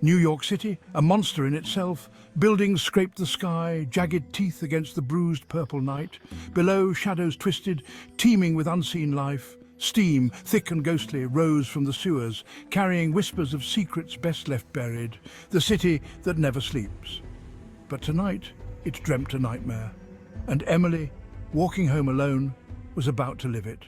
New York City, a monster in itself. Buildings scraped the sky, jagged teeth against the bruised purple night. Below, shadows twisted, teeming with unseen life. Steam, thick and ghostly, rose from the sewers, carrying whispers of secrets best left buried. The city that never sleeps. But tonight, it dreamt a nightmare. And Emily, walking home alone, was about to live it.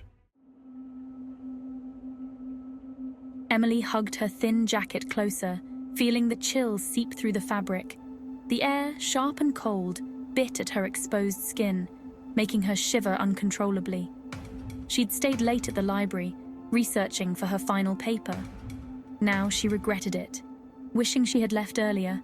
Emily hugged her thin jacket closer, feeling the chills seep through the fabric. The air, sharp and cold, bit at her exposed skin, making her shiver uncontrollably. She'd stayed late at the library, researching for her final paper. Now she regretted it, wishing she had left earlier.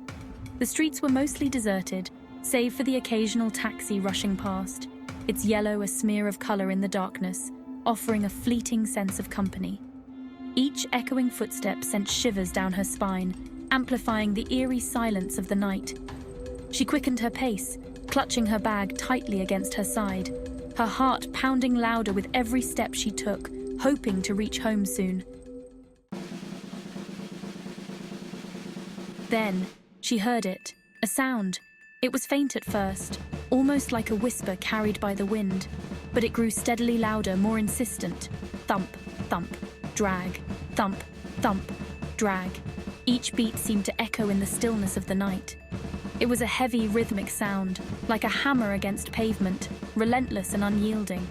The streets were mostly deserted, save for the occasional taxi rushing past, its yellow a smear of color in the darkness, offering a fleeting sense of company. Each echoing footstep sent shivers down her spine, amplifying the eerie silence of the night. She quickened her pace, clutching her bag tightly against her side, her heart pounding louder with every step she took, hoping to reach home soon. Then, she heard it, a sound. It was faint at first, almost like a whisper carried by the wind, but it grew steadily louder, more insistent. Thump, thump, drag, thump, thump, drag. Each beat seemed to echo in the stillness of the night. It was a heavy, rhythmic sound, like a hammer against pavement, relentless and unyielding.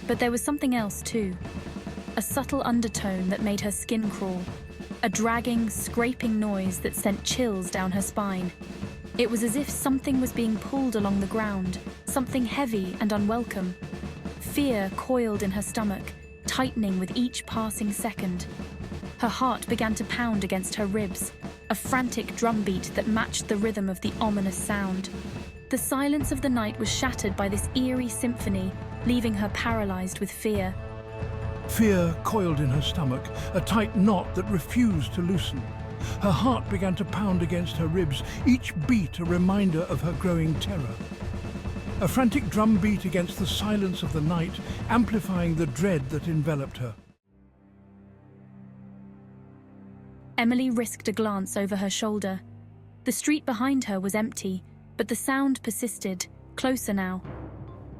But there was something else too, a subtle undertone that made her skin crawl, a dragging, scraping noise that sent chills down her spine. It was as if something was being pulled along the ground, something heavy and unwelcome. Fear coiled in her stomach, tightening with each passing second. Her heart began to pound against her ribs, a frantic drumbeat that matched the rhythm of the ominous sound. The silence of the night was shattered by this eerie symphony, leaving her paralyzed with fear. Fear coiled in her stomach, a tight knot that refused to loosen. Her heart began to pound against her ribs, each beat a reminder of her growing terror. A frantic drumbeat against the silence of the night, amplifying the dread that enveloped her. Emily risked a glance over her shoulder. The street behind her was empty, but the sound persisted, closer now.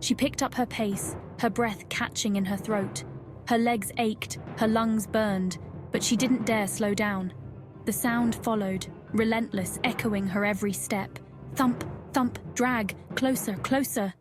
She picked up her pace, her breath catching in her throat. Her legs ached, her lungs burned, but she didn't dare slow down. The sound followed, relentless, echoing her every step. Thump, thump, drag, closer, closer.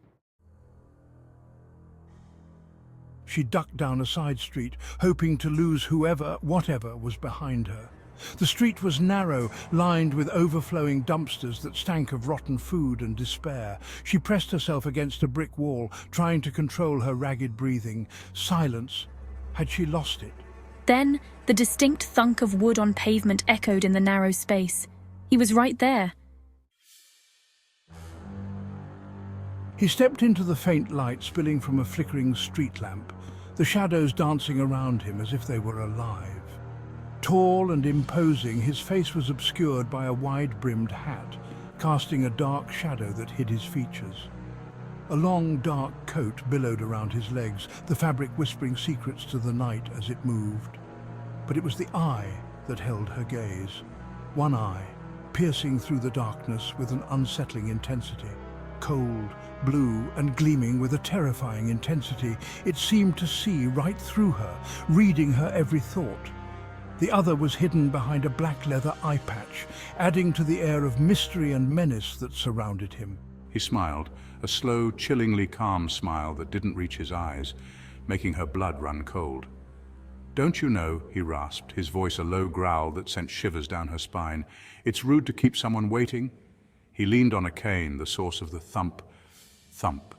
She ducked down a side street, hoping to lose whoever, whatever was behind her. The street was narrow, lined with overflowing dumpsters that stank of rotten food and despair. She pressed herself against a brick wall, trying to control her ragged breathing. Silence. Had she lost it? Then, the distinct thunk of wood on pavement echoed in the narrow space. He was right there. He stepped into the faint light spilling from a flickering street lamp, the shadows dancing around him as if they were alive. Tall and imposing, his face was obscured by a wide-brimmed hat, casting a dark shadow that hid his features. A long, dark coat billowed around his legs, the fabric whispering secrets to the night as it moved. But it was the eye that held her gaze. One eye, piercing through the darkness with an unsettling intensity. Cold, blue, and gleaming with a terrifying intensity, it seemed to see right through her, reading her every thought. The other was hidden behind a black leather eye patch, adding to the air of mystery and menace that surrounded him. He smiled, a slow, chillingly calm smile that didn't reach his eyes, making her blood run cold. "Don't you know," he rasped, his voice a low growl that sent shivers down her spine, "it's rude to keep someone waiting?" He leaned on a cane, the source of the thump, thump,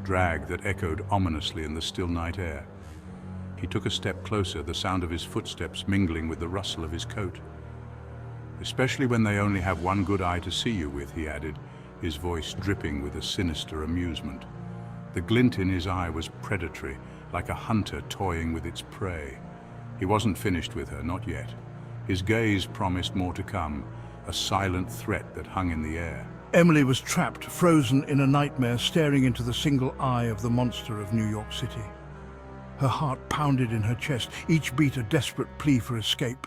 drag that echoed ominously in the still night air. He took a step closer, the sound of his footsteps mingling with the rustle of his coat. "Especially when they only have one good eye to see you with," he added, his voice dripping with a sinister amusement. The glint in his eye was predatory, like a hunter toying with its prey. He wasn't finished with her, not yet. His gaze promised more to come, a silent threat that hung in the air. Emily was trapped, frozen in a nightmare, staring into the single eye of the monster of New York City. Her heart pounded in her chest, each beat a desperate plea for escape.